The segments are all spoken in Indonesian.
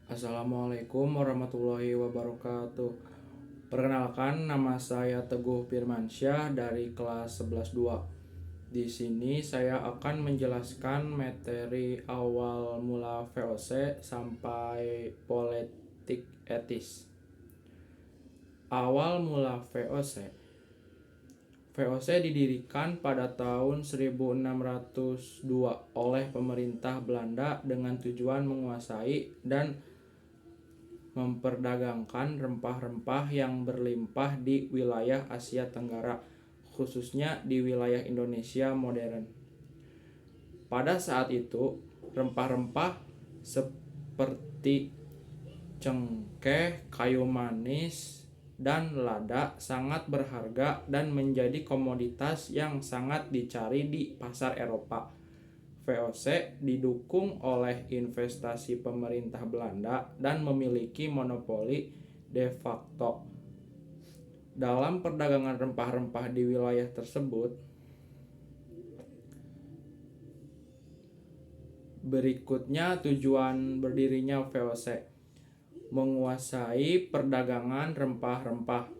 Assalamualaikum warahmatullahi wabarakatuh. Perkenalkan, nama saya Teguh Firmansyah dari kelas 11-2. Di sini saya akan menjelaskan materi awal mula VOC sampai politik etis. Awal mula VOC. VOC didirikan pada tahun 1602 oleh pemerintah Belanda dengan tujuan menguasai dan memperdagangkan rempah-rempah yang berlimpah di wilayah Asia Tenggara, khususnya di wilayah Indonesia modern. Pada saat itu, rempah-rempah seperti cengkeh, kayu manis, dan lada sangat berharga dan menjadi komoditas yang sangat dicari di pasar Eropa. VOC didukung oleh investasi pemerintah Belanda dan memiliki monopoli de facto dalam perdagangan rempah-rempah di wilayah tersebut. Berikutnya tujuan berdirinya VOC: menguasai perdagangan rempah-rempah,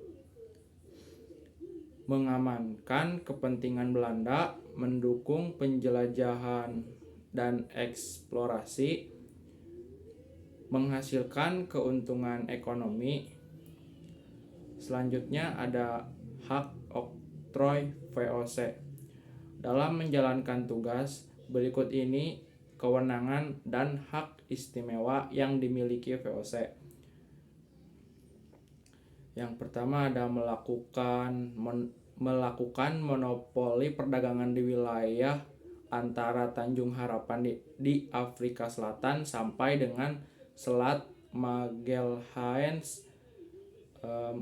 mengamankan kepentingan Belanda, mendukung penjelajahan dan eksplorasi, menghasilkan keuntungan ekonomi. Selanjutnya ada hak oktroy VOC. Dalam menjalankan tugas, berikut ini kewenangan dan hak istimewa yang dimiliki VOC. Yang pertama ada melakukan monopoli perdagangan di wilayah antara Tanjung Harapan di Afrika Selatan sampai dengan Selat Magelhaens,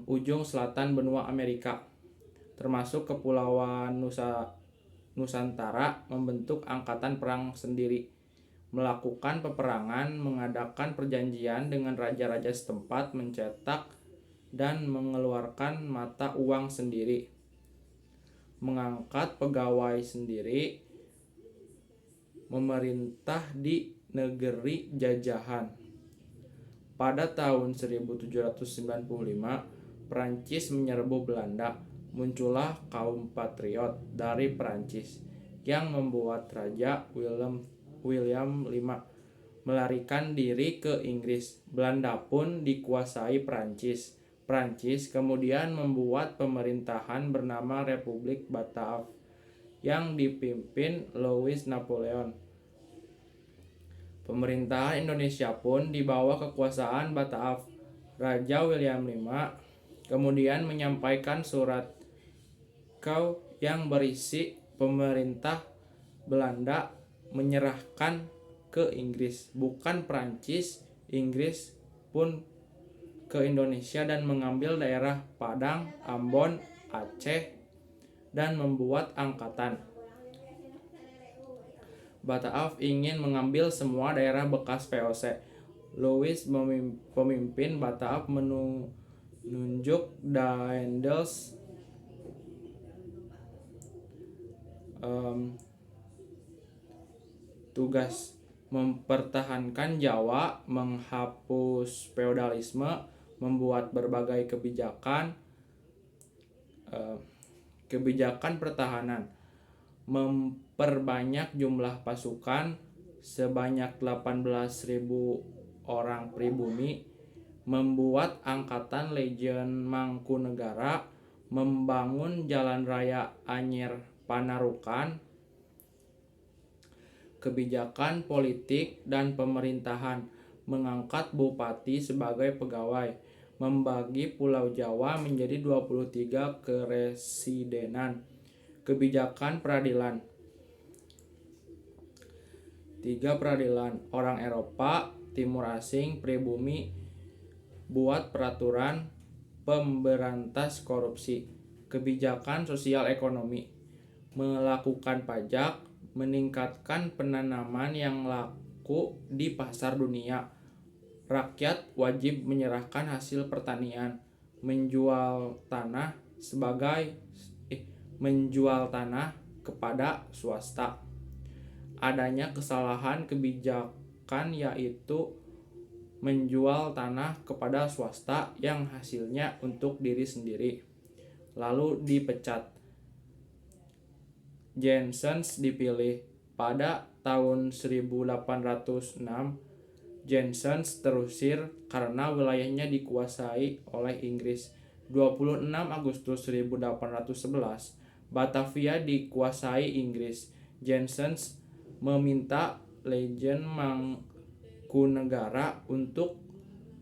ujung selatan benua Amerika, termasuk Kepulauan Nusantara, membentuk angkatan perang sendiri, melakukan peperangan, mengadakan perjanjian dengan raja-raja setempat, mencetak dan mengeluarkan mata uang sendiri, mengangkat pegawai sendiri, memerintah di negeri jajahan. Pada tahun 1795, Prancis menyerbu Belanda. Muncullah kaum patriot dari Prancis yang membuat Raja William V melarikan diri ke Inggris. Belanda pun dikuasai Prancis. Prancis kemudian membuat pemerintahan bernama Republik Bataaf yang dipimpin Louis Napoleon. Pemerintahan Indonesia pun di bawah kekuasaan Bataaf. Raja William V kemudian menyampaikan surat yang berisi pemerintah Belanda menyerahkan ke Inggris, bukan Prancis. Inggris pun ke Indonesia dan mengambil daerah Padang, Ambon, Aceh, dan membuat angkatan. Bataaf ingin mengambil semua daerah bekas VOC. Louis pemimpin Bataaf menunjuk Daendels tugas mempertahankan Jawa, menghapus feodalisme, membuat berbagai kebijakan pertahanan, memperbanyak jumlah pasukan sebanyak 18.000 orang pribumi, membuat angkatan Legion Mangkunegara, membangun jalan raya Anyer Panarukan. Kebijakan politik dan pemerintahan: mengangkat bupati sebagai pegawai, membagi Pulau Jawa menjadi 23 keresidenan. Kebijakan peradilan: 3 peradilan orang Eropa, Timur Asing, pribumi, buat peraturan pemberantas korupsi. Kebijakan sosial ekonomi: melakukan pajak, meningkatkan penanaman yang laku di pasar dunia. Rakyat wajib menyerahkan hasil pertanian, menjual tanah kepada swasta. Adanya kesalahan kebijakan yaitu menjual tanah kepada swasta yang hasilnya untuk diri sendiri, lalu dipecat. Janssens dipilih. Pada tahun 1806, Janssens terusir karena wilayahnya dikuasai oleh Inggris. 26 Agustus 1811, Batavia dikuasai Inggris. Janssens meminta Legion Mangkunegara untuk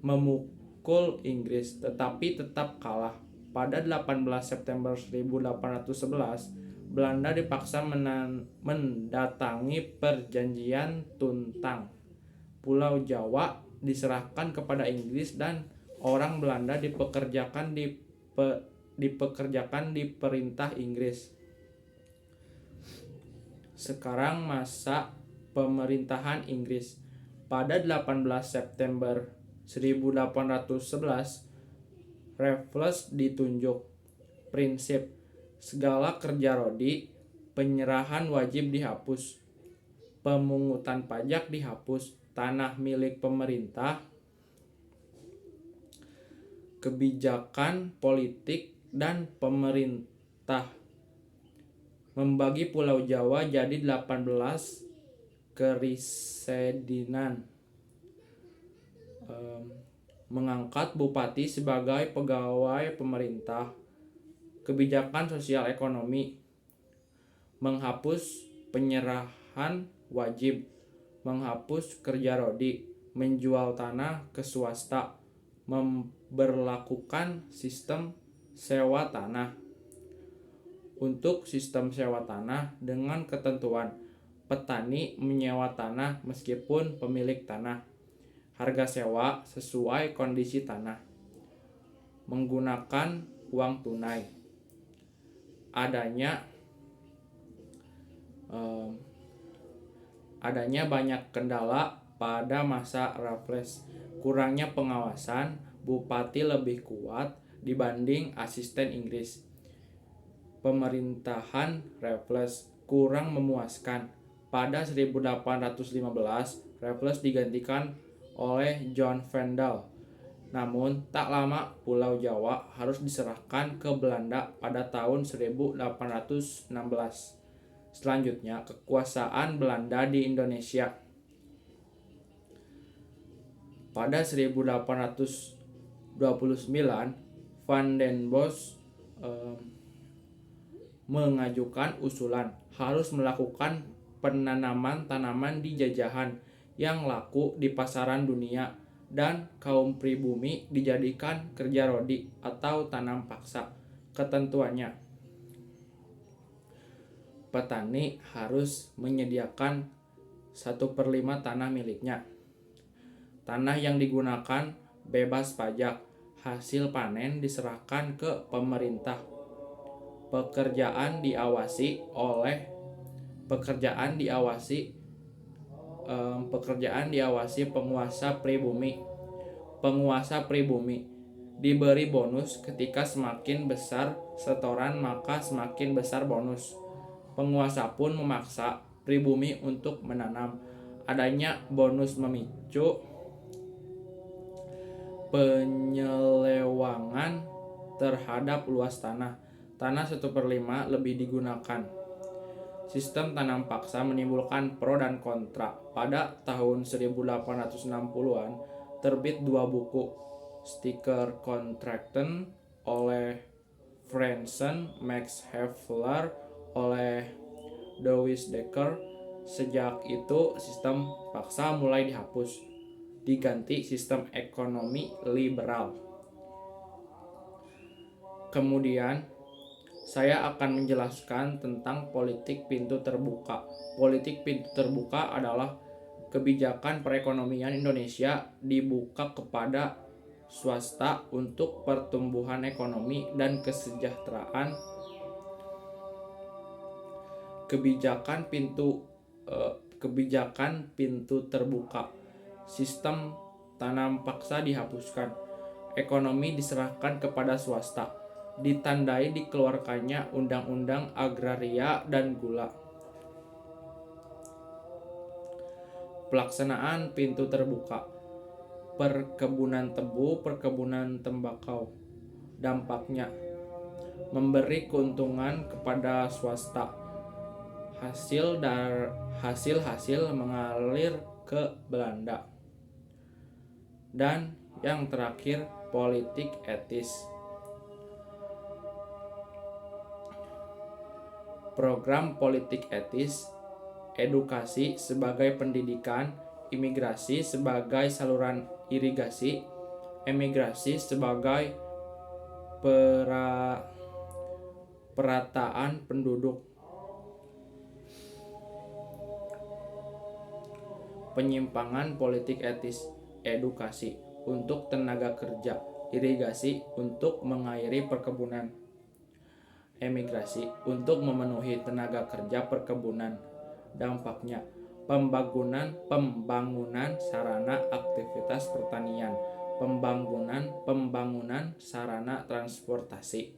memukul Inggris, tetapi tetap kalah. Pada 18 September 1811, Belanda dipaksa mendatangi perjanjian Tuntang. Pulau Jawa diserahkan kepada Inggris dan orang Belanda dipekerjakan di perintah Inggris. Sekarang masa pemerintahan Inggris. Pada 18 September 1811, Raffles ditunjuk. Prinsip: segala kerja rodi, penyerahan wajib dihapus, pemungutan pajak dihapus, tanah milik pemerintah, kebijakan politik dan pemerintah. Membagi Pulau Jawa jadi 18 kerisedinan. Mengangkat bupati sebagai pegawai pemerintah. Kebijakan sosial ekonomi. Menghapus penyerahan wajib. Menghapus kerja rodi. Menjual tanah ke swasta. Memberlakukan sistem sewa tanah. Untuk sistem sewa tanah dengan ketentuan petani menyewa tanah meskipun pemilik tanah. Harga sewa sesuai kondisi tanah. Menggunakan uang tunai. Adanya banyak kendala pada masa Raffles. Kurangnya pengawasan, bupati lebih kuat dibanding asisten Inggris. Pemerintahan Raffles kurang memuaskan. Pada 1815, Raffles digantikan oleh John Vandal. Namun, tak lama Pulau Jawa harus diserahkan ke Belanda pada tahun 1816. Selanjutnya, kekuasaan Belanda di Indonesia. Pada 1829, Van den Bosch mengajukan usulan harus melakukan penanaman tanaman di jajahan yang laku di pasaran dunia dan kaum pribumi dijadikan kerja rodi atau tanam paksa. Ketentuannya: petani harus menyediakan 1/5 tanah miliknya. Tanah yang digunakan bebas pajak. Hasil panen diserahkan ke pemerintah. Pekerjaan diawasi penguasa pribumi. Penguasa pribumi diberi bonus ketika semakin besar setoran maka semakin besar bonus. Penguasa pun memaksa pribumi untuk menanam. Adanya bonus memicu penyelewangan terhadap luas tanah. Tanah 1/5 lebih digunakan. Sistem tanam paksa menimbulkan pro dan kontra. Pada tahun 1860-an terbit 2 buku, Sticker Contracten oleh Franzen, Max Havelaar oleh Douwes Dekker. Sejak itu sistem paksa mulai dihapus, diganti sistem ekonomi liberal. Kemudian saya akan menjelaskan tentang politik pintu terbuka. Politik pintu terbuka adalah kebijakan perekonomian Indonesia dibuka kepada swasta untuk pertumbuhan ekonomi dan kesejahteraan. Kebijakan pintu terbuka. Sistem tanam paksa dihapuskan. Ekonomi diserahkan kepada swasta. Ditandai dikeluarkannya Undang-Undang Agraria dan Gula. Pelaksanaan pintu terbuka. perkebunan tebu, perkebunan tembakau. Dampaknya, memberi keuntungan kepada swasta. Hasil-hasil mengalir ke Belanda. Dan yang terakhir, politik etis. Program politik etis, edukasi sebagai pendidikan, imigrasi sebagai saluran irigasi, emigrasi sebagai perataan penduduk, penyimpangan politik etis, edukasi untuk tenaga kerja, irigasi untuk mengairi perkebunan, emigrasi untuk memenuhi tenaga kerja perkebunan. Dampaknya, pembangunan sarana aktivitas pertanian, pembangunan sarana transportasi.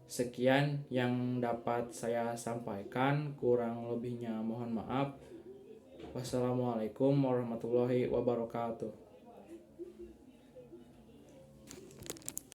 Sekian yang dapat saya sampaikan, kurang lebihnya mohon maaf. Wassalamualaikum warahmatullahi wabarakatuh.